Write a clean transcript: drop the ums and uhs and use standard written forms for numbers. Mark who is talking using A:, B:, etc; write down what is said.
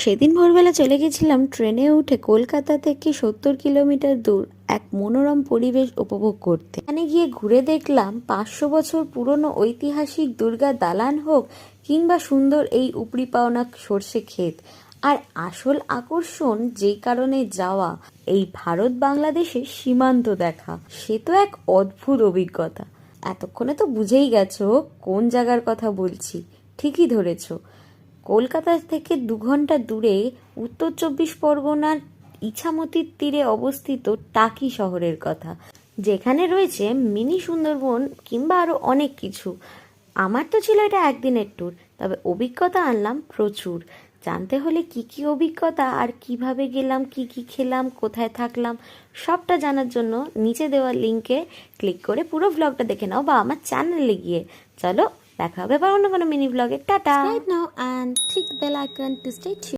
A: সেদিন ভোরবেলা চলে গেছিলাম ট্রেনে উঠে কলকাতা থেকে 70 কিলোমিটার দূর এক মনোরম পরিবেশ উপভোগ করতে। এখানে গিয়ে ঘুরে দেখলাম 500 বছর পুরনো ঐতিহাসিক দুর্গা দালান হোক কিংবা সুন্দর এই উপরি পাওনা সর্ষে ক্ষেত। আর আসল আকর্ষণ যেই কারণে যাওয়া, এই ভারত বাংলাদেশের সীমান্ত দেখা, সে তো এক অদ্ভুত অভিজ্ঞতা। এতক্ষণে তো বুঝেই গেছো কোন জায়গার কথা বলছি। ঠিকই ধরেছো, কলকাতা থেকে 2 ঘন্টা দূরে উত্তর 24 পরগনার ইছামতির তীরে অবস্থিত টাকি শহরের কথা, যেখানে রয়েছে মিনি সুন্দরবন কিংবা আরো অনেক কিছু। আমার তো ছিল এটা একদিনের ট্যুর, তবে অভিজ্ঞতা আনলাম প্রচুর। জানতে হলে কি কি অভিজ্ঞতা আর কিভাবে গেলাম, কি কি খেলাম, কোথায় থাকলাম, সবটা জানার জন্য নিচে দেওয়া লিঙ্কে ক্লিক করে পুরো ভ্লগটা দেখে নাও বা আমার চ্যানেলে গিয়ে। চলো দেখা হবে আবার অন্য কোনো মিনি ব্লগে। Tata. Subscribe now and click the bell icon to stay tuned.